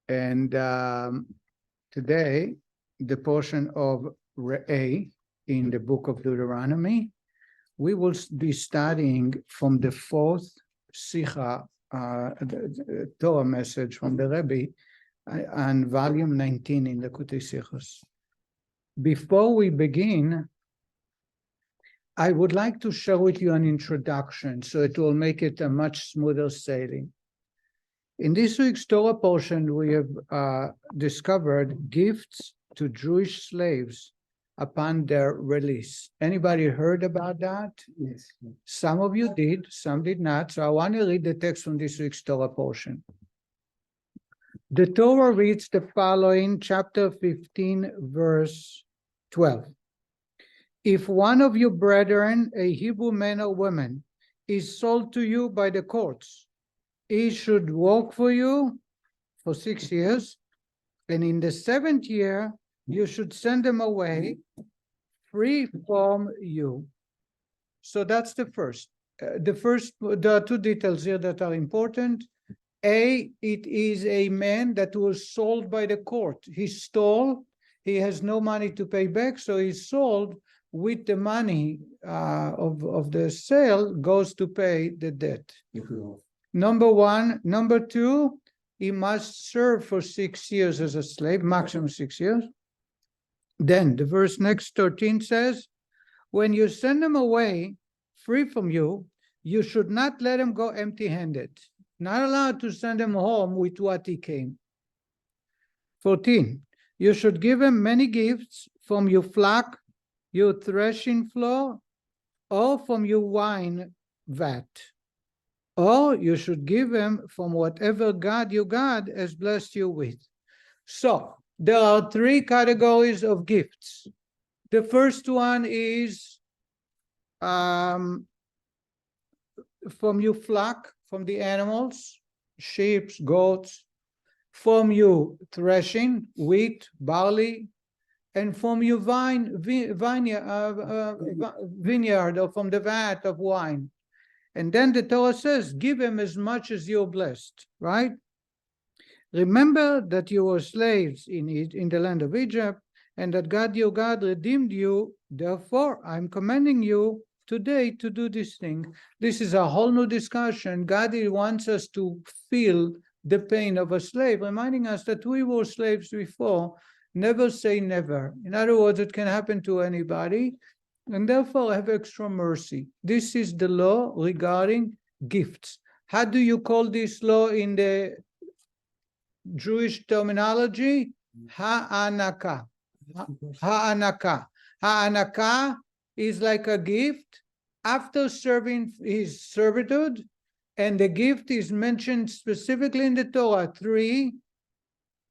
And today, the portion of Re'ei in the book of Deuteronomy, we will be studying from the fourth Sikha, the Torah message from the Rebbe, on volume 19 in Likutei Sichos. Before we begin, I would like to share with you an introduction, so it will make it a much smoother sailing. In this week's Torah portion, we have discovered gifts to Jewish slaves upon their release. Anybody heard about that? Yes. Some of you did, some did not. So I want to read the text from this week's Torah portion. The Torah reads the following, chapter 15, verse 12. If one of your brethren, a Hebrew man or woman, is sold to you by the courts, he should work for you for 6 years, and in the 7th year, you should send them away free from you. So that's the first. There are two details here that are important. A, it is a man that was sold by the court. He stole, he has no money to pay back, so he's sold with the money of the sale goes to pay the debt. Number one. Number two, he must serve for 6 years as a slave, maximum 6 years. Then the verse next 13 says, when you send them away free from you, you should not let them go empty-handed. Not allowed to send them home with what he came. 14, you should give him many gifts from your flock, your threshing floor, or from your wine vat. Or you should give him from whatever God your God has blessed you with. So, there are three categories of gifts. The first one is from your flock, from the animals, sheep, goats, from your threshing, wheat, barley, and from your vineyard, or from the vat of wine. And then the Torah says, give him as much as you're blessed, right? Remember that you were slaves in the land of Egypt, and that God your God redeemed you. Therefore, I'm commanding you today to do this thing. This is a whole new discussion. God wants us to feel the pain of a slave, reminding us that we were slaves before. Never say never. In other words, it can happen to anybody, and therefore have extra mercy. This is the law regarding gifts. How do you call this law in the Jewish terminology? Ha'anaka. Ha'anaka. Ha'anaka is like a gift after serving his servitude, and the gift is mentioned specifically in the Torah: 3,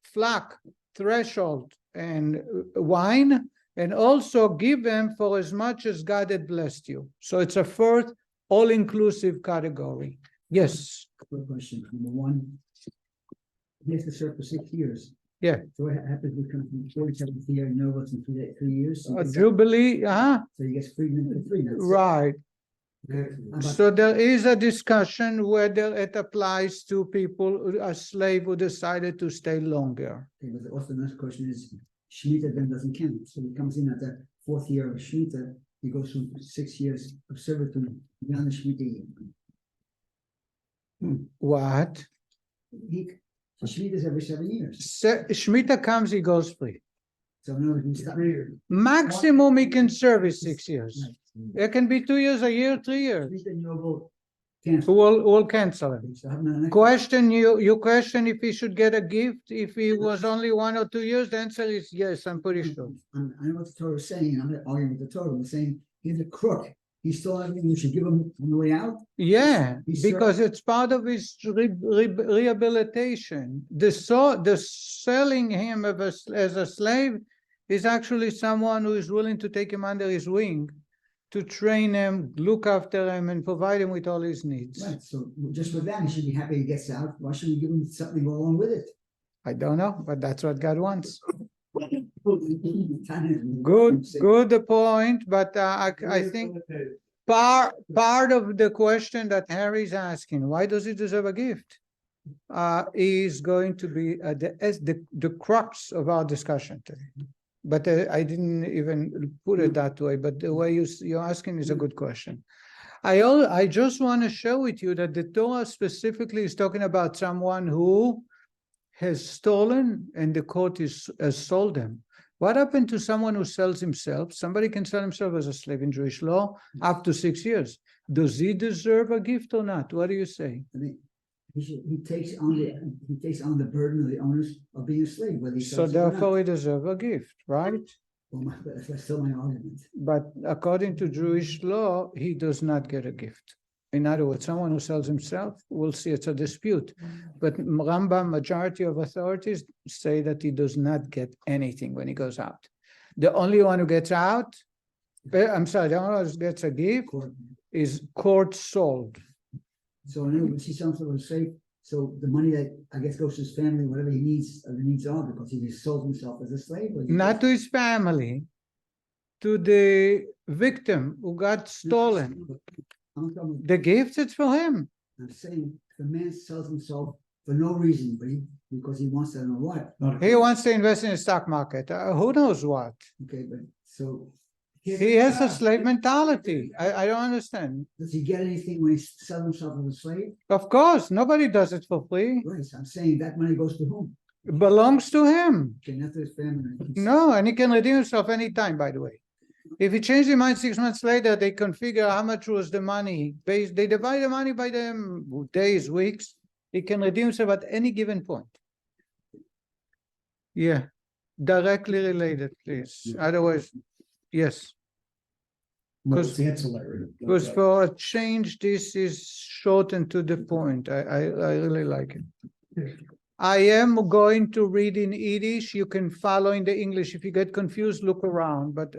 flock, threshold, and wine, and also give them for as much as God had blessed you. So it's a fourth all-inclusive category. Yes? Quick question. Number one, he has to serve for 6 years. Yeah. So what happens if we come from 47th year and know what's in 3 years? So Jubilee, So he gets freedom for 3 months. right. Okay. So there is a discussion whether it applies to people, a slave who decided to stay longer. But also the next question is, Shemitah then doesn't count. So he comes in at the 4th year of Shemitah, he goes through 6 years of servitude beyond the Shemitah year. What? Shemitah is every 7 years. Shemitah comes, he goes free. So in other words, Maximum he can serve is 6 years. It can be 2 years, a year, 3 years. We'll cancel him. Question you question if he should get a gift if he was only 1 or 2 years. The answer is yes. I'm pretty sure. I know what the Torah is saying. I'm not arguing with the Torah. I'm saying he's a crook. He's still everything. You should give him on the way out. Yeah, because it's part of his rehabilitation. The selling him as a slave is actually someone who is willing to take him under his wing, to train him, look after him, and provide him with all his needs. Right. So just with that, he should be happy he gets out. Why should we give him something along with it? I don't know, but that's what God wants. Good point. But I think part of the question that Harry's asking, why does he deserve a gift? is going to be the crux of our discussion today. But I didn't even put it that way, but the way you're asking is a good question. I just want to share with you that the Torah specifically is talking about someone who has stolen and the court has sold them. What happened to someone who sells himself? Somebody can sell himself as a slave in Jewish law up to 6 years. Does he deserve a gift or not? What do you say? I mean, he takes on the burden of the owners of being a slave, whether he So sells it or not. therefore he deserves a gift, right? Well, that's still my argument. But according to Jewish law, he does not get a gift. In other words, someone who sells himself, we'll see it's a dispute. But Rambam, majority of authorities say that he does not get anything when he goes out. The only one who gets out, the only one who gets a gift is court sold. So in other words, he sells himself as a slave. So the money that I guess goes to his family, whatever he needs, the needs are, because he just sold himself as a slave. Not to his family, to the victim who got stolen. The gift, it's for him. I'm saying if a man sells himself for no reason, but because he wants to know what. He wants to invest in the stock market. Who knows what? Okay, but so he has a slave mentality. I don't understand. Does he get anything when he sells himself as a slave? Of course, nobody does it for free. Right, so I'm saying that money goes to whom? It belongs to him. Okay, not to his family. No, and he can redeem himself anytime, by the way. If he changed his mind 6 months later, they configure how much was the money. They divide the money by them days, weeks. He can redeem himself at any given point. Yeah, directly related, please. Otherwise, yes. Because for a change, this is short and to the point. I really like it. I am going to read in Yiddish. You can follow in the English. If you get confused, look around. But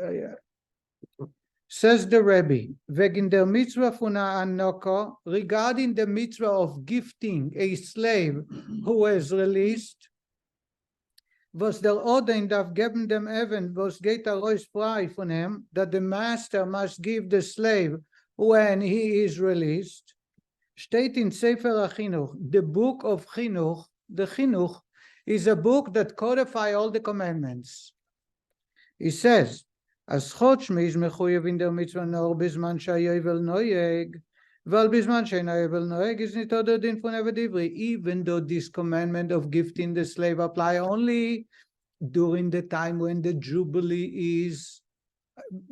says the Rebbe, wegen der Mitzvah von Anoko, regarding the mitzvah of gifting a slave who is released, was der Orden darf geben dem Even, was geht raus frei von ihm, that the master must give the slave when he is released, steht in Sefer HaChinuch, the book of Chinuch. The Chinuch is a book that codifies all the commandments. He says, as Chodshmi is mechuyev in der mitzvah nor bizman shayovel noyeg, val bizman sheinoyevel noyeg is nit other din von eved, even though this commandment of gifting the slave apply only during the time when the Jubilee is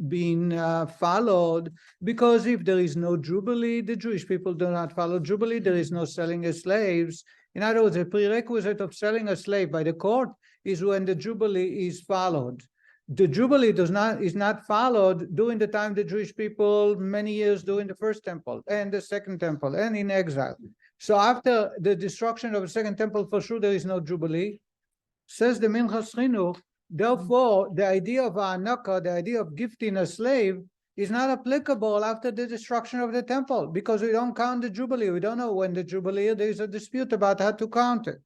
being followed, because if there is no Jubilee, the Jewish people do not follow Jubilee, there is no selling of slaves. In other words, a prerequisite of selling a slave by the court is when the Jubilee is followed. The Jubilee is not followed during the time the Jewish people, many years during the first temple and the second temple and in exile. So after the destruction of the second temple, for sure there is no Jubilee. Says the Minchas Chinuch, therefore the idea of Anaka, the idea of gifting a slave, is not applicable after the destruction of the temple, because we don't count the Jubilee. We don't know when the Jubilee, there is a dispute about how to count it.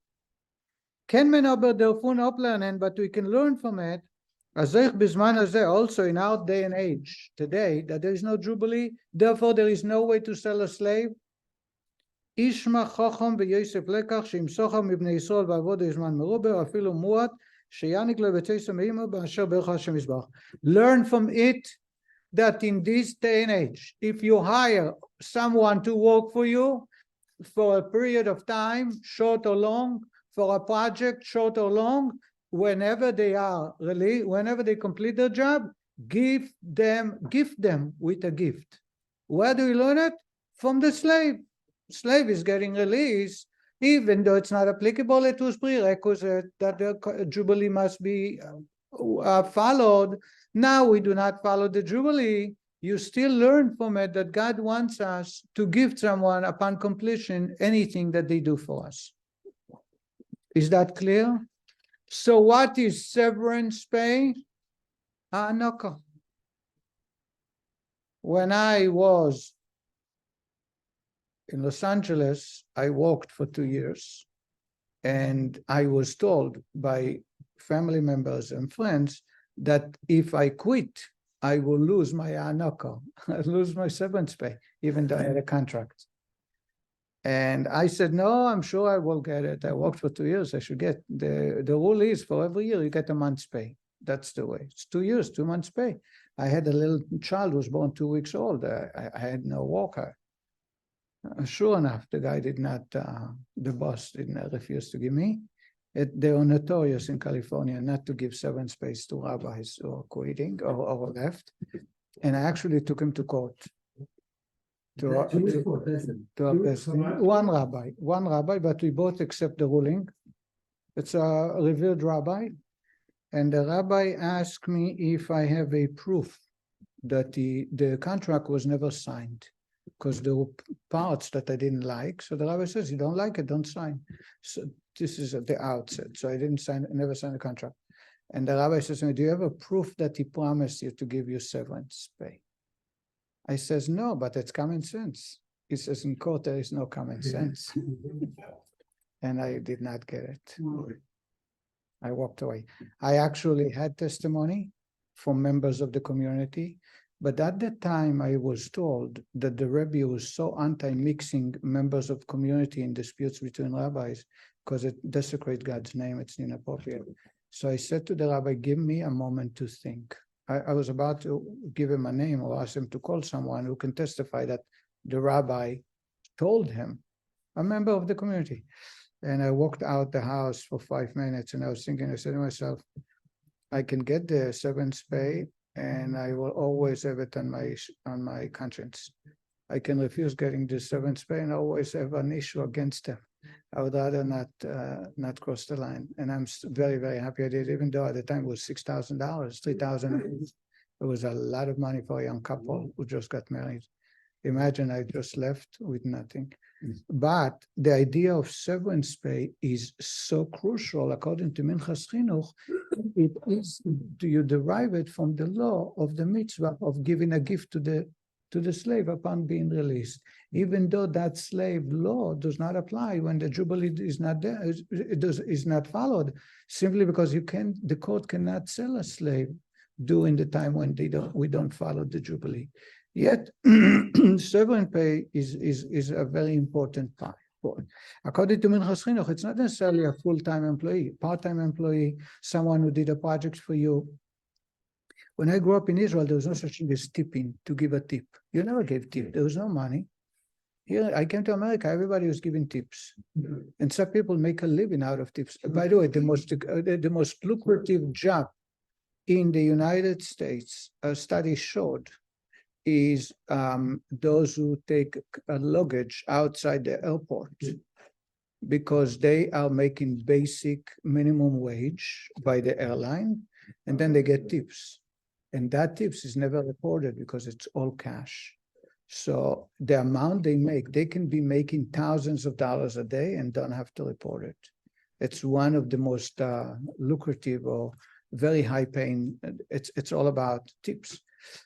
But we can learn from it, also in our day and age today, that there is no Jubilee, therefore there is no way to sell a slave. Ishma Chacham v'Yosef lekach sheimsocha mibnei Yisrael v'avoda izman meruber afilu muat sheyanik lebeteisa meimo b'asher berach Hashem yisbach. Learn from it that in this day and age, if you hire someone to work for you for a period of time, short or long, for a project, short or long, whenever they are released, whenever they complete their job, gift them with a gift. Where do we learn it? From the slave. Slave is getting released, even though it's not applicable, it was prerequisite that the Jubilee must be followed. Now we do not follow the Jubilee. You still learn from it that God wants us to give someone upon completion anything that they do for us. Is that clear? So what is severance pay? Anaka. When I was in Los Angeles, I worked for 2 years, and I was told by family members and friends that if I quit, I will lose my anaka, I lose my severance pay, even though I had a contract. And I said, no, I'm sure I will get it. I worked for 2 years. I should get the rule is for every year you get a month's pay. That's the way. It's 2 years, 2 months pay. I had a little child who was born 2 weeks old. I had no worker. Sure enough, the guy did not, the boss didn't refuse to give me. They are notorious in California not to give severance pay to rabbis who are quitting or left. And I actually took him to court. To a person. One rabbi, but we both accept the ruling. It's a revered rabbi. And the rabbi asked me if I have a proof that the contract was never signed, because there were parts that I didn't like. So the rabbi says, you don't like it, don't sign. So this is at the outset. So I never signed the contract. And the rabbi says to me, do you have a proof that he promised you to give you severance pay? I says, no, but it's common sense. He says, in court, there is no common sense. And I did not get it. I walked away. I actually had testimony from members of the community, but at the time I was told that the Rebbe was so anti-mixing members of community in disputes between rabbis because it desecrates God's name, it's inappropriate. So I said to the rabbi, give me a moment to think. I was about to give him a name or ask him to call someone who can testify that the rabbi told him, a member of the community. And I walked out the house for 5 minutes and I was thinking, I said to myself, I can get the severance pay and I will always have it on my conscience. I can refuse getting the severance pay and always have an issue against them. I would rather not cross the line. And I'm very, very happy I did, even though at the time it was $6,000, $3,000. It was a lot of money for a young couple who just got married. Imagine I just left with nothing. But the idea of severance pay is so crucial, according to Minchas Chinuch. It is, you derive it from the law of the mitzvah of giving a gift to the slave upon being released, even though that slave law does not apply when the jubilee is not there, is not followed, simply because the court cannot sell a slave during the time when we don't follow the jubilee. Yet, severance pay is a very important part. According to Minchas Chinuch, it's not necessarily a full-time employee, part-time employee, someone who did a project for you. When I grew up in Israel, there was no such thing as tipping, to give a tip. You never gave tip. There was no money. Here, I came to America, everybody was giving tips. And some people make a living out of tips. By the way, the most lucrative job in the United States, a study showed, is those who take a luggage outside the airport, because they are making basic minimum wage by the airline, and then they get tips. And that tips is never reported because it's all cash. So the amount they make, they can be making thousands of dollars a day and don't have to report it. It's one of the most lucrative or very high paying, it's all about tips.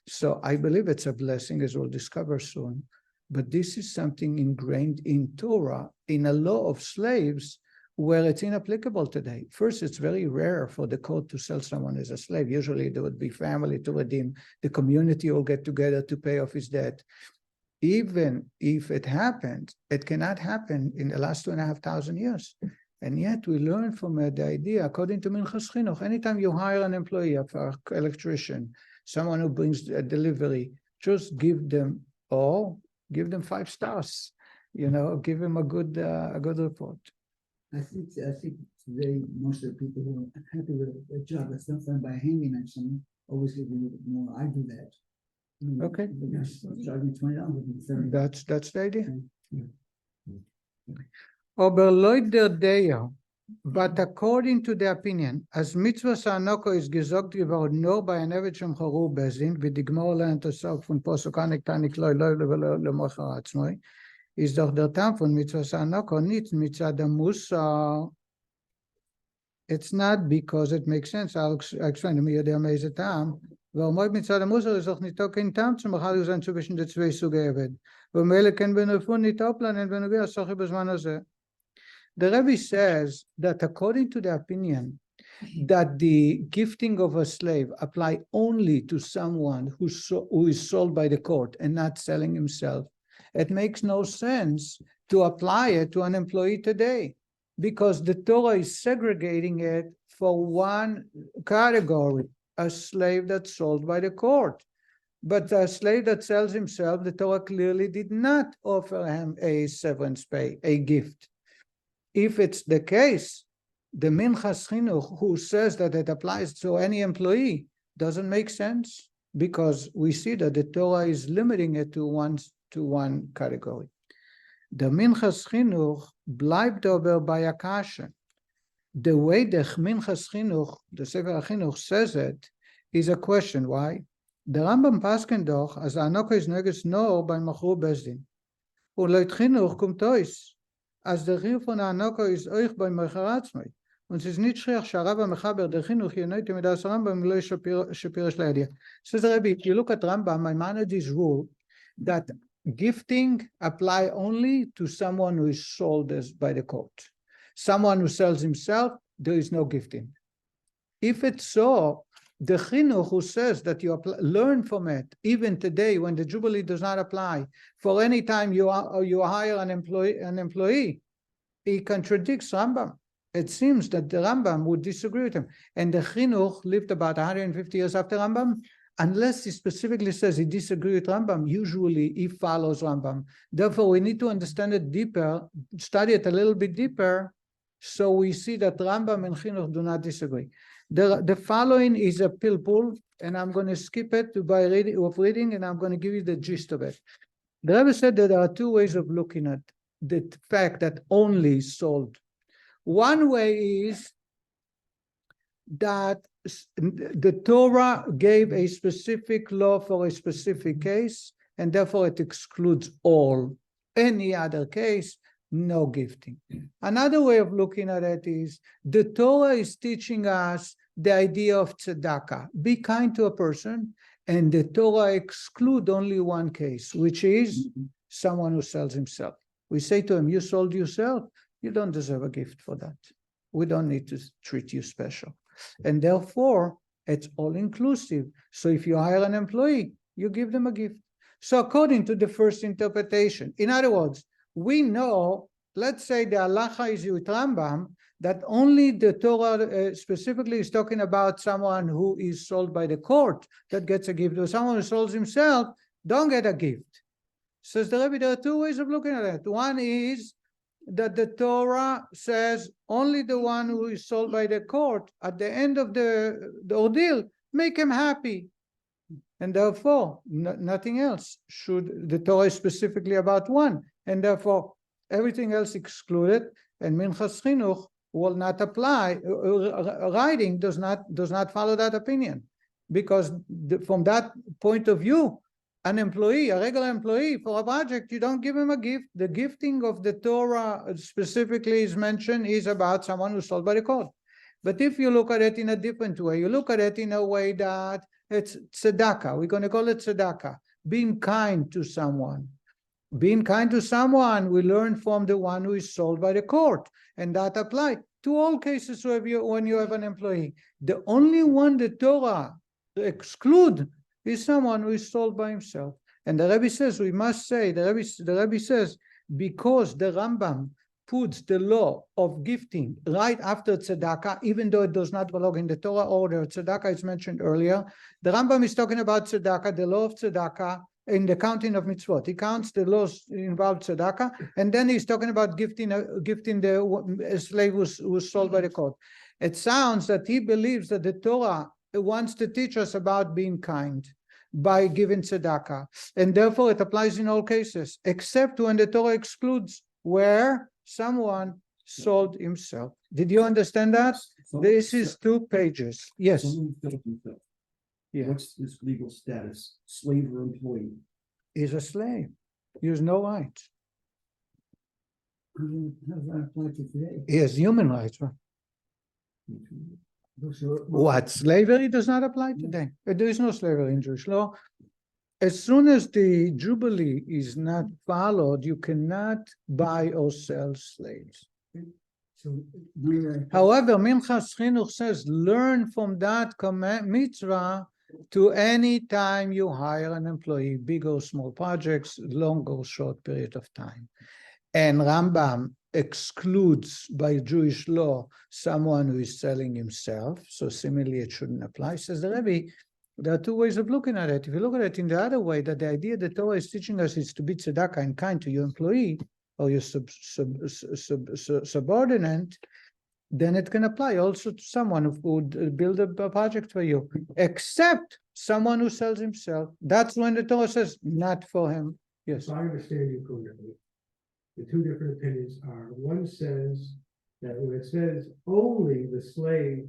So I believe it's a blessing, as we'll discover soon. But this is something ingrained in Torah, in a law of slaves, where it's inapplicable today. First, it's very rare for the court to sell someone as a slave. Usually there would be family to redeem. The community will get together to pay off his debt. Even if it happened, it cannot happen in the last 2,500 years. And yet we learn from it the idea, according to Minchas Chinuch, anytime you hire an employee, an electrician, someone who brings a delivery, just give them 5 stars, give them a good report. I think today most of the people who are happy with a job that's not done by a handyman, someone always give a little bit more. I do that. Okay. Charge me $20. That's the idea. Oberloid der Deo, but according to the opinion, as mitzvah Sanoko is gesagt geworden nur bei einer Eved Choru Bezin, wie die Gmor lernt es auch von Posuk Anik Tanik Loi Loi Lemocher Atzmoi, ist doch der Tam von mitzvah Sanoko nicht mitzvah der Musa. It's not because it makes sense. I'll explain to me the amazing Tam. Warum mitzvah der Musa ist doch nicht auch kein Tam zum Machal sein zwischen den zwei Suge Eved. Warum können wir nur nicht aufplanen, wenn wir so bezman הזה. The Rebbe says that according to the opinion that the gifting of a slave apply only to someone who is sold by the court and not selling himself, it makes no sense to apply it to an employee today, because the Torah is segregating it for one category, a slave that's sold by the court. But a slave that sells himself, the Torah clearly did not offer him a severance pay, a gift. If it's the case, the Minchas Chinuch, who says that it applies to any employee, doesn't make sense, because we see that the Torah is limiting it to one category. The Minchas Chinuch bleibt aber bei Akasha. The way the Minchas Chinuch, the Sefer HaChinuch, says it is a question. Why? The Rambam pasken doch, as Anoko is neges no by Machru Bezdin. Und Leit Chinuch kommt ois, as der Chinuch von Anoko is euch bei Mecharatzmai. Und es ist nicht schräg, שהרב המחבר der Chinuch ינויתי מדעת הרמב"ם לא שפירש לידיע. Says the Rebbe, if you look at Rambam, Maimonides' rule that gifting apply only to someone who is sold as by the court. Someone who sells himself, there is no gifting. If it's so, the chinuch who says that you learn from it, even today when the Jubilee does not apply, for any time you hire an employee, he contradicts Rambam. It seems that the Rambam would disagree with him. And the chinuch lived about 150 years after Rambam. Unless he specifically says he disagrees with Rambam, usually he follows Rambam. Therefore, we need to understand it deeper, study it a little bit deeper, so we see that Rambam and Chinuch do not disagree. The following is a pilpul, and I'm going to skip it by reading, and I'm going to give you the gist of it. The Rebbe said that there are two ways of looking at the fact that only is sold. One way is that the Torah gave a specific law for a specific case, and therefore it excludes all. Any other case, no gifting. Another way of looking at it is the Torah is teaching us the idea of tzedakah. Be kind to a person, and the Torah exclude only one case, which is someone who sells himself. We say to him, you sold yourself, you don't deserve a gift for that. We don't need to treat you special. And therefore, it's all-inclusive. So if you hire an employee, you give them a gift. So according to the first interpretation, in other words, we know, let's say the halacha is with Rambam, that only the Torah specifically is talking about someone who is sold by the court that gets a gift, or someone who sells himself, don't get a gift. Says the Rebbe, there are two ways of looking at it. One is that the Torah says only the one who is sold by the court at the end of the ordeal, make him happy. And therefore, nothing else should, the Torah is specifically about one. And therefore, everything else excluded, and Minchas Chinuch will not apply. Writing does not follow that opinion. Because from that point of view, an employee, a regular employee for a project, you don't give him a gift. The gifting of the Torah specifically is mentioned is about someone who's sold by the court. But if you look at it in a different way, you look at it in a way that it's tzedakah. We're going to call it tzedakah. Being kind to someone. Being kind to someone, we learn from the one who is sold by the court. And that applies to all cases when you have an employee. The only one the Torah exclude is someone who is sold by himself. And the Rebbe says, we must say, the Rebbe says, because the Rambam puts the law of gifting right after tzedakah, even though it does not belong in the Torah order, tzedakah is mentioned earlier. The Rambam is talking about tzedakah, the law of tzedakah, in the counting of mitzvot. He counts the laws involved tzedakah, and then he's talking about gifting the slave who's sold by the court. It sounds that he believes that the Torah wants to teach us about being kind by giving tzedakah, and therefore it applies in all cases, except when the Torah excludes where someone sold himself. Did you understand that? This is 2 pages. Yes. Someone sold himself. Yeah. What's his legal status? Slave or employee? He's a slave. He has no rights. How does that apply to today? He has human rights. Right? What? Slavery does not apply today. There is no slavery in Jewish law. As soon as the Jubilee is not followed, you cannot buy or sell slaves. So, However, Minchas Chinuch says, learn from that mitzvah to any time you hire an employee, big or small projects, long or short period of time. and Rambam excludes by Jewish law someone who is selling himself, so similarly it shouldn't apply. Says the Rebbe, there are two ways of looking at it. If you look at it in the other way, that the idea the Torah is teaching us is to be tzedakah and kind to your employee or your subordinate, then it can apply also to someone who would build a project for you, except someone who sells himself. That's when the Torah says, not for him. Yes. If I understand you correctly, the two different opinions are, one says that when it says only the slave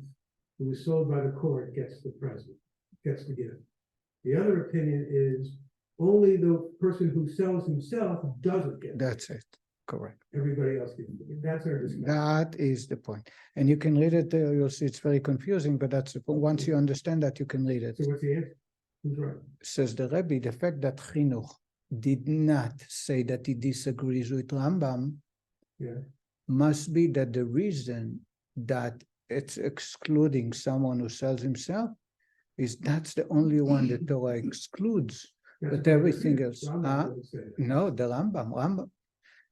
who is sold by the court gets the present, gets the gift. The other opinion is only the person who sells himself doesn't get it. That's it. Correct. Everybody else gets it. That's our discussion. That is the point. And you can read it, you'll see it's very confusing, but that's the point. Once you understand that, you can read it. So what's the answer? Who's right? Says the Rebbe, the fact that Chinuch did not say that he disagrees with Rambam, Yeah. must be that the reason that it's excluding someone who sells himself is that's the only one the Torah excludes. That's But what everything it else, is. Rambam doesn't say that. no, the Rambam.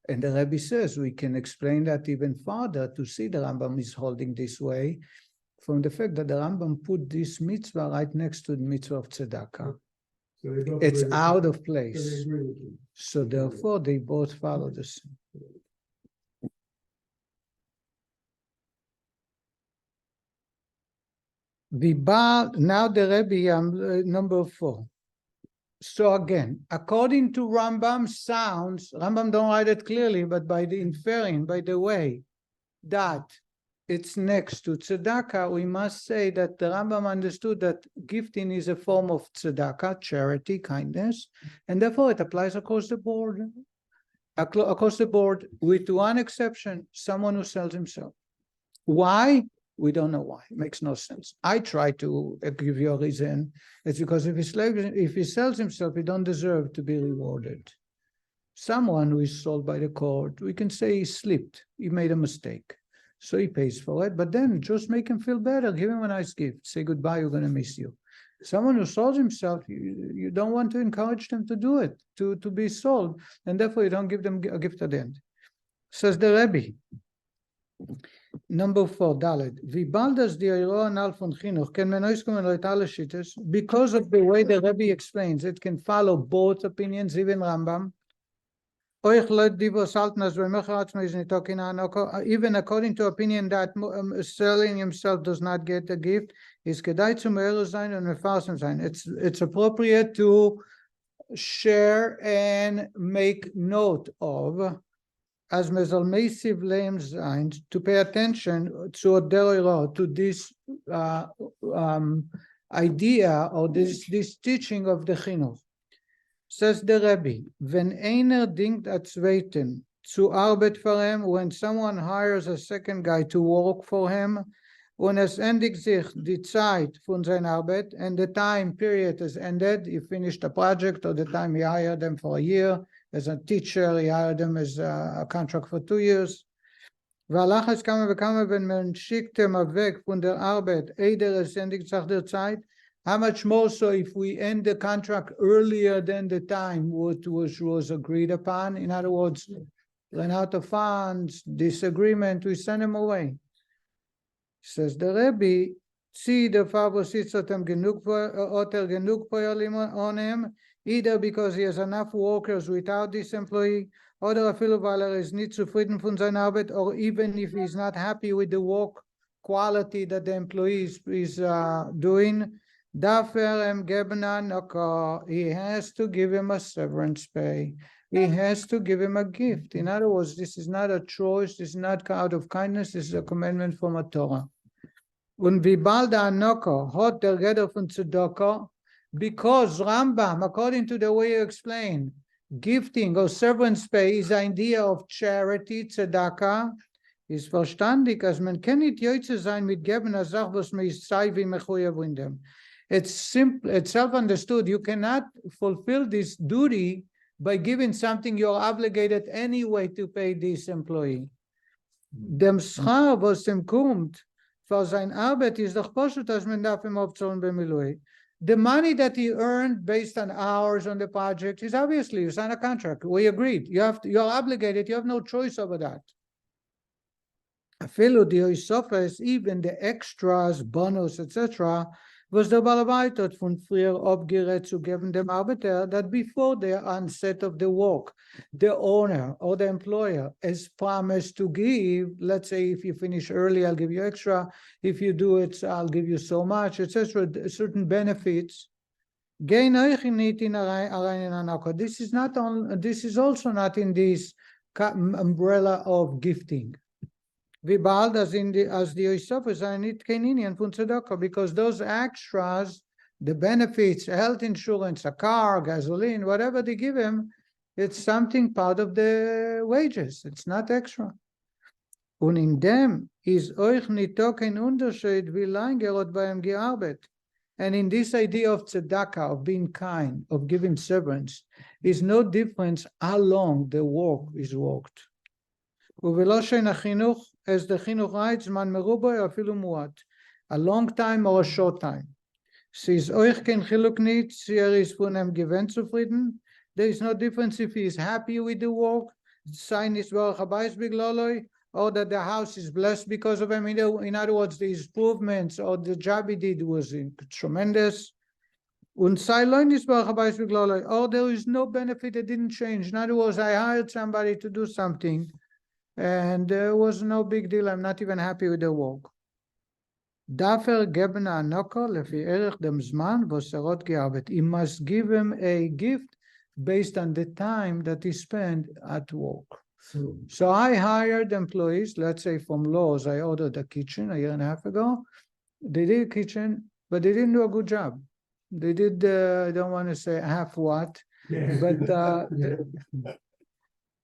And the Rebbe says we can explain that even further to see the Rambam is holding this way from the fact that the Rambam put this mitzvah right next to the mitzvah of tzedakah. So they both It's agree with out you. of So they place. agree with you. So therefore, they both follow the same. Now the Rebbe, number 4. So again, according to Rambam sounds, Rambam don't write it clearly, but by the inferring, by the way that it's next to tzedakah, we must say that the Rambam understood that gifting is a form of tzedakah, charity, kindness, and therefore it applies across the board. Across the board, with one exception, someone who sells himself. Why? We don't know why. It makes no sense. I try to give you a reason. It's because if he sells himself, he don't deserve to be rewarded. Someone who is sold by the court, we can say he slipped, he made a mistake. So he pays for it, but then just make him feel better, give him a nice gift, say goodbye, we're gonna miss you. Someone who sold himself, you don't want to encourage them to do it, to be sold, and therefore you don't give them a gift at the end. Says the Rebbe. Number 4, Dalet. Because of the way the Rebbe explains, it can follow both opinions, even Rambam. Even according to opinion that selling himself does not get a gift, it's appropriate to share and make note of, as mezalmesiv leim sein, to pay attention to this idea or this teaching of the chinuch. Says the Rebbe, when einer dingt a zweiten zu arbeit for him, when someone hires a second guy to work for him, und es endigt sich die Zeit von seiner Arbeit, and the time period is ended, he finished the project, or the time he hired them for a year, as a teacher, he hired them as a contract for 2 years. והלך es כמה וכמה, wenn man schickt ihm weg von der Arbeit, eider es endigt sich der Zeit, how much more so if we end the contract earlier than the time what was agreed upon? In other words, run out of funds, disagreement, we send him away. Says the Rebbe, see the Favo sits at him genug on him, either because he has enough workers without this employee, or is nicht zufrieden von seiner Arbeit, or even if he's not happy with the work quality that the employee is doing, he has to give him a severance pay. He has to give him a gift. In other words, this is not a choice, this is not out of kindness, this is a commandment from a Torah. Because Rambam, according to the way you explain, gifting or severance pay is the idea of charity, tzedakah, is verstandig, as man kann nicht jöitze sein mit geben a Sach, was man ist sei wie mechuyev in dem. It's simple, it's self-understood. You cannot fulfill this duty by giving something you're obligated anyway to pay this employee. Dem Schar, was dem kommt, für sein Arbeit ist doch poschut, als man darf ihm aufzahlen beim Milui. The money that he earned based on hours on the project is obviously, you sign a contract. We agreed. You're obligated. You have no choice over that. Afilu the even the extras, bonus, etc., was the Balabaitot von früher abgerät dem Arbeiter that before the onset of the work, the owner or the employer has promised to give, let's say if you finish early, I'll give you extra. If you do it, I'll give you so much, etc., certain benefits. This is not on, this is also not in this umbrella of gifting. We bald as in the Yosefus are not Keninian from tzedakah, because those extras, the benefits, health insurance, a car, gasoline, whatever they give him, it's something part of the wages. It's not extra. Und in dem is euch nicht kein Unterschied, wie lange beim gearbeitet. And in this idea of tzedakah, of being kind, of giving severance, is no difference how long the work is worked. As the chinuch writes, man meruboy afilu muat, a long time or a short time. Says euch kein chiluk nit, is von em gewinn zufrieden. There is no difference if he is happy with the work, sign is baruch habayis bigloloi, or that the house is blessed because of him. In other words, the improvements or the job he did was tremendous. Und sei loin is baruch habayis bigloloi, or there is no benefit that didn't change. In other words, I hired somebody to do something, and there was no big deal. I'm not even happy with the work. Dafür geben anoko lefi erech dem zman v'serot gearbet. He must give him a gift based on the time that he spent at work. So I hired employees, let's say from Lowe's, I ordered a kitchen a year and a half ago. They did a kitchen, but they didn't do a good job. They did, I don't want to say half what, but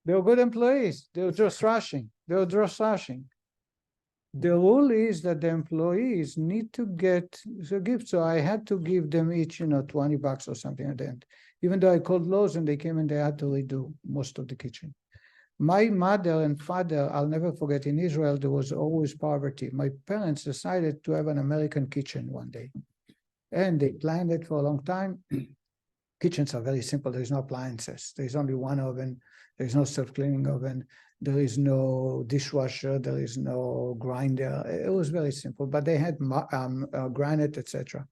they were good employees. They were just rushing. The rule is that the employees need to get a gift. So I had to give them each, $20 or something at the end. Even though I called Lowe's and they came and they had to redo most of the kitchen. My mother and father, I'll never forget, in Israel, there was always poverty. My parents decided to have an American kitchen one day. And they planned it for a long time. Kitchens are very simple. There's no appliances. There's only one oven. There's no self-cleaning oven. There is no dishwasher. There is no grinder. It was very simple. But they had granite, etc.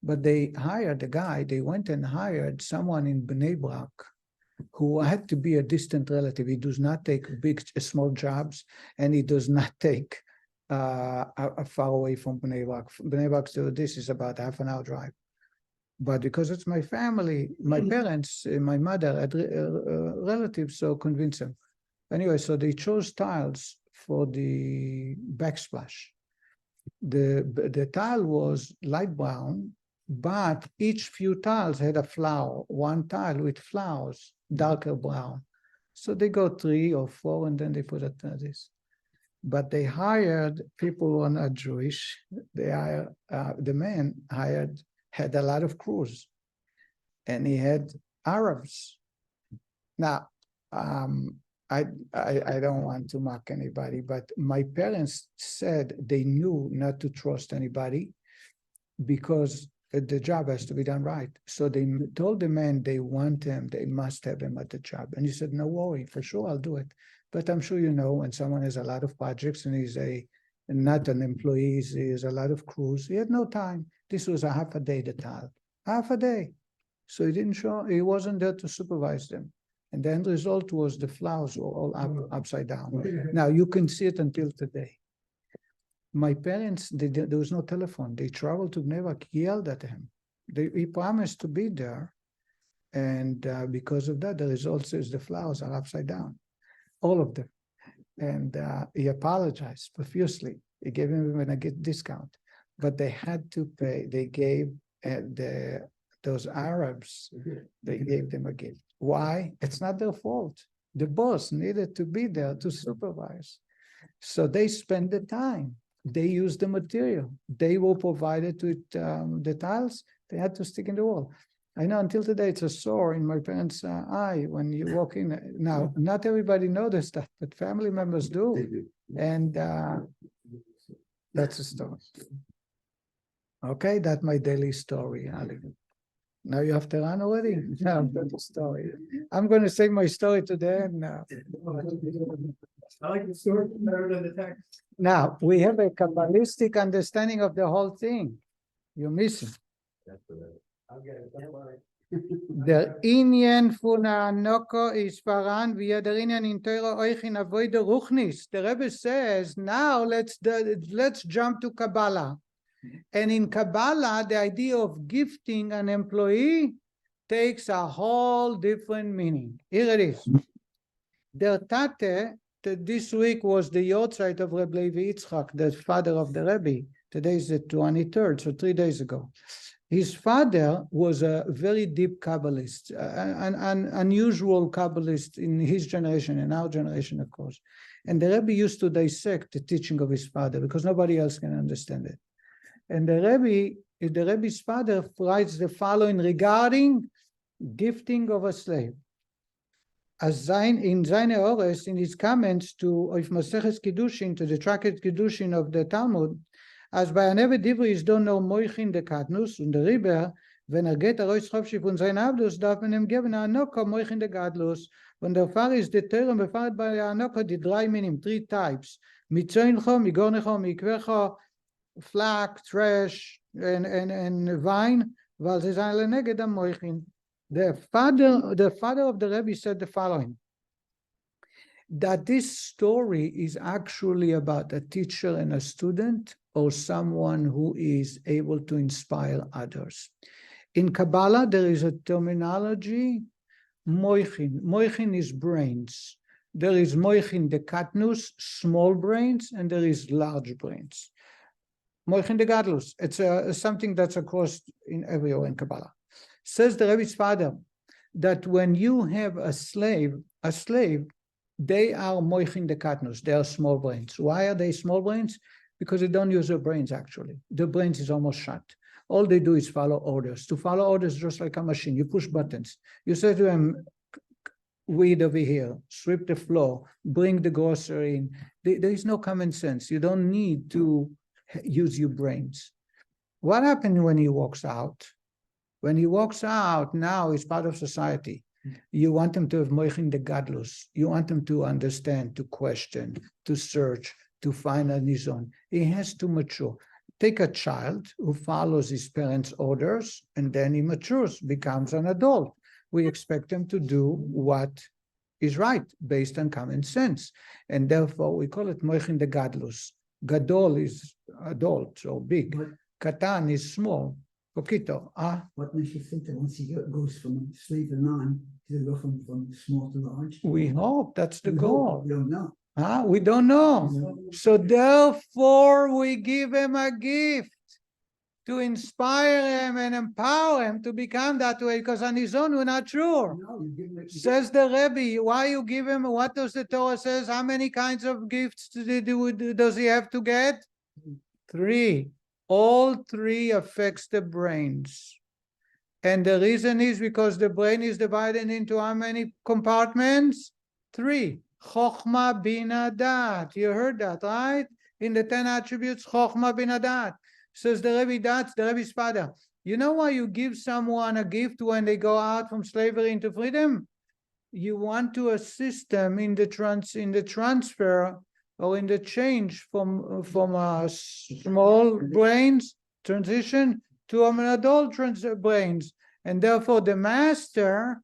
But they hired a guy. They went and hired someone in Bnei Brak who had to be a distant relative. He does not take small jobs, and he does not take far away from Bnei Brak. Bnei Brak to this is about half an hour drive. But because it's my family, my parents, my mother had relatives, so convinced them. Anyway, so they chose tiles for the backsplash. The tile was light brown, but each few tiles had a flower, one tile with flowers, darker brown. So they got 3 or 4, and then they put it this. But they hired people who are not Jewish. They hired, the man had a lot of crews, and he had Arabs. Now, I don't want to mock anybody, but my parents said they knew not to trust anybody because the job has to be done right. So they told the man they want him, they must have him at the job. And he said, no worry, for sure I'll do it. But I'm sure when someone has a lot of projects and he's not an employee, he has a lot of crews, he had no time. This was a half a day, the tile, half a day. So he wasn't there to supervise them. And the end result was the flowers were all upside down. Now you can see it until today. My parents, there was no telephone. They traveled to Bnei Brak, yelled at him. He promised to be there. And because of that, the result is the flowers are upside down, all of them. And he apologized profusely. He gave him a discount, but they had to pay. They gave those Arabs, they gave them a gift. Why? It's not their fault. The boss needed to be there to supervise. So they spent the time. They used the material. They were provided with the tiles. They had to stick in the wall. I know until today it's a sore in my parents' eye when you walk in. Now, not everybody noticed that, but family members do. And that's the story. Okay, that's my daily story. Ali. Now you have to run already? No, that's the story. I'm going to say my story today. And, I like the story better than the text. now, we have a Kabbalistic understanding of the whole thing. You're missing. I'll get it, don't worry. Der Inyan von Anoko is Paran via der Inyan in Torah euch in avoid ruchnis. The Rebbe says, now let's jump to Kabbalah. And in Kabbalah, the idea of gifting an employee takes a whole different meaning. Here it is. Der Tate, this week was the Yortzeit of Rabbi Levi Yitzchak, the father of the Rebbe. Today is the 23rd, so 3 days ago. His father was a very deep Kabbalist, an unusual Kabbalist in his generation, in our generation, of course. And the Rebbe used to dissect the teaching of his father because nobody else can understand it. And the Rebbe's father writes the following regarding gifting of a slave. As in Seine Ores, in his comments to Maseches Kiddushin, to the Tractate Kiddushin of the Talmud, as bei einer Divri ist don't know Moichin de Katnus und der Riber, wenn geht Rosh Chofshi von sein Abdus, darf man ihm geben Anoko Moichin de Gadlus. Und der Fall ist der Terem befahrt bei Anoko die 3 Minim, 3 types. Mitzoincho, Migornecho, Mikvecho, flax, trash, and vine, weil sie sind alle neged am Moichin. The father of the Rebbe said the following, that this story is actually about a teacher and a student or someone who is able to inspire others. In Kabbalah, there is a terminology, moichin. Moichin is brains. There is moichin de katnus, small brains, and there is large brains. Moichin de gadlus, it's something that's across in everywhere in Kabbalah. Says the Rebbe's father, that when you have a slave, they are moichin de katnus, they are small brains. Why are they small brains? Because they don't use their brains, actually. Their brains is almost shut. All they do is follow orders. To follow orders, just like a machine, you push buttons. You say to them, weed over here, sweep the floor, bring the grocery in. There is no common sense. You don't need to use your brains. What happened when he walks out? When he walks out, now he's part of society. You want him to have moichin de gadlus. You want him to understand, to question, to search, to find on his own. He has to mature. Take a child who follows his parents' orders, and then he matures, becomes an adult. We expect him to do what is right, based on common sense. And therefore, we call it moichin de gadlus. Gadol is adult, so big. Katan is small. Poquito. What makes you think that once he goes from slave to non, he'll go from small to large? We hope that's the goal. We don't know. We don't know. So therefore, we give him a gift to inspire him and empower him to become that way, because on his own, we're not sure. No, you give him Says the Rebbe, why you give him, what does the Torah says? How many kinds of gifts does he have to get? 3. All 3 affects the brains. And the reason is because the brain is divided into how many compartments? 3. Chochma bina dat. You heard that, right? In the 10 attributes, Chochma bina dat. Says the Rebbe, that's the Rebbe's father. You know why you give someone a gift when they go out from slavery into freedom? You want to assist them in the transfer or in the change from a small brains transition to an adult brains. And therefore the master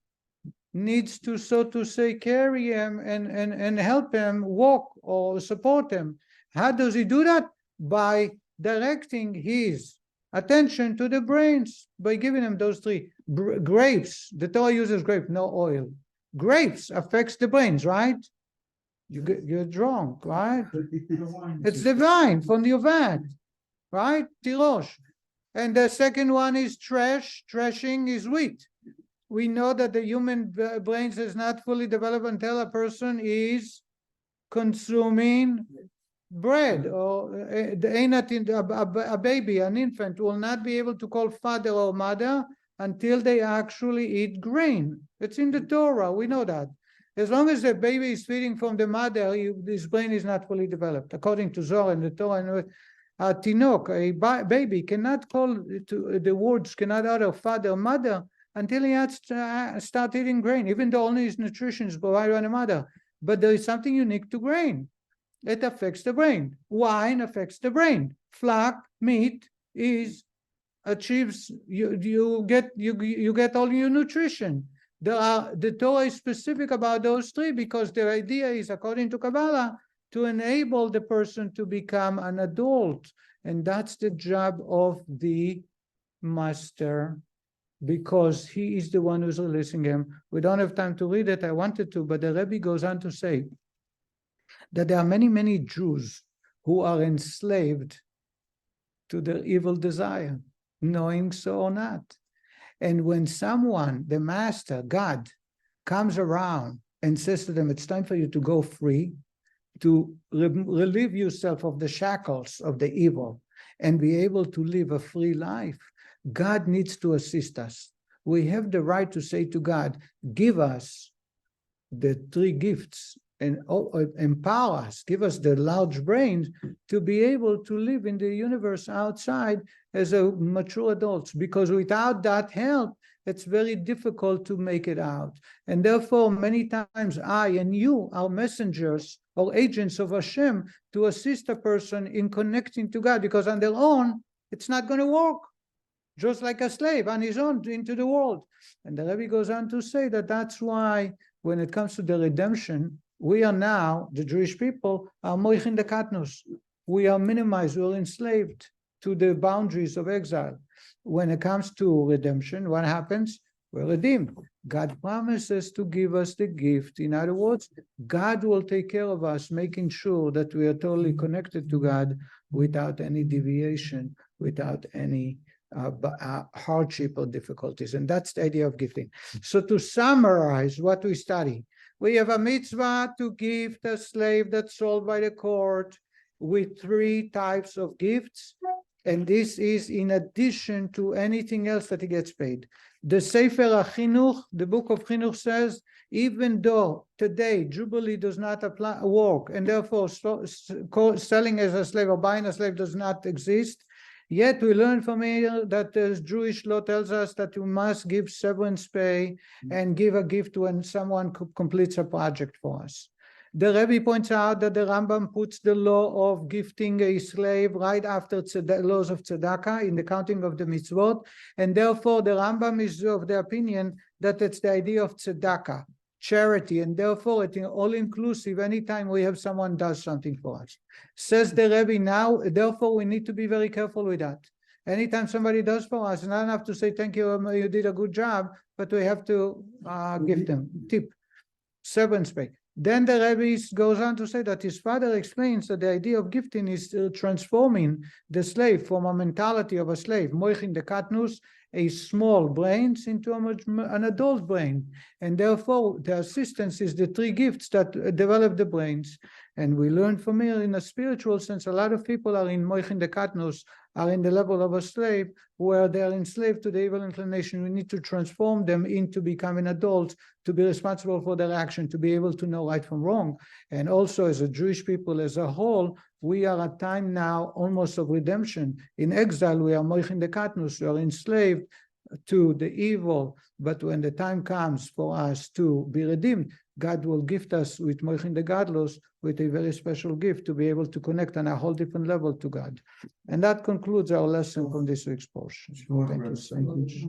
needs to, so to say, carry him and help him walk or support him. How does he do that? By directing his attention to the brains, by giving him those 3. Grapes, the Torah uses grape, no oil. Grapes affects the brains, right? You're drunk, right? It's the vine from the vat, right? Tirosh. And the second one is trash. Trashing is wheat. We know that the human brain is not fully developed until a person is consuming bread, or a baby, an infant will not be able to call father or mother until they actually eat grain. It's in the Torah, we know that. As long as the baby is feeding from the mother, his brain is not fully developed, according to Zohar and the Torah. A tinok, a baby, cannot call to the words, cannot utter father, mother, until he has to start eating grain, even though only his nutrition is provided by the mother. But there is something unique to grain. It affects the brain. Wine affects the brain. Flock, meat achieves, you get all your nutrition. The Torah is specific about those three because their idea is, according to Kabbalah, to enable the person to become an adult. And that's the job of the master, because he is the one who's releasing him. We don't have time to read it. I wanted to, but the Rebbe goes on to say that there are many, many Jews who are enslaved to their evil desire, knowing so or not. And when someone, the master, God, comes around and says to them, it's time for you to go free, to relieve yourself of the shackles of the evil and be able to live a free life, God needs to assist us. We have the right to say to God, give us the three gifts and empower us, give us the large brains to be able to live in the universe outside as a mature adults, because without that help, it's very difficult to make it out. And therefore, many times I and you are messengers or agents of Hashem to assist a person in connecting to God, because on their own, it's not going to work. Just like a slave on his own into the world. And the Rebbe goes on to say that that's why when it comes to the redemption, we are now, the Jewish people, are moichin de katnus. We are minimized, we're enslaved to the boundaries of exile. When it comes to redemption, what happens? We're redeemed. God promises to give us the gift. In other words, God will take care of us, making sure that we are totally connected to God without any deviation, without any hardship or difficulties. And that's the idea of gifting. So to summarize what we study, we have a mitzvah to gift a slave that's sold by the court with three types of gifts. And this is in addition to anything else that he gets paid. The Sefer HaChinuch, the book of Chinuch, says, even though today Jubilee does not work, and therefore selling as a slave or buying a slave does not exist, yet we learn from here that the Jewish law tells us that we must give severance pay and give a gift when someone completes a project for us. The Rebbe points out that the Rambam puts the law of gifting a slave right after the laws of tzedakah in the counting of the mitzvot, and therefore the Rambam is of the opinion that it's the idea of tzedakah, charity, and therefore it's all-inclusive anytime we have someone does something for us. Says the Rebbe now, therefore we need to be very careful with that. Anytime somebody does for us, not enough to say, thank you, you did a good job, but we have to give them tip, severance pay. Then the Rebbe goes on to say that his father explains that the idea of gifting is transforming the slave from a mentality of a slave, moichin de katnus, a small brains, into an adult brain. And therefore, the assistance is the three gifts that develop the brains. And we learn from here in a spiritual sense, a lot of people are in moichin de katnus, are in the level of a slave, where they are enslaved to the evil inclination. We need to transform them into becoming adults, to be responsible for their action, to be able to know right from wrong. And also as a Jewish people as a whole, we are at time now almost of redemption. In exile, we are moichin de katnus, we are enslaved to the evil. But when the time comes for us to be redeemed, God will gift us with moichin de gadlos, with a very special gift to be able to connect on a whole different level to God. And that concludes our lesson from this week's portion. Thank you so much.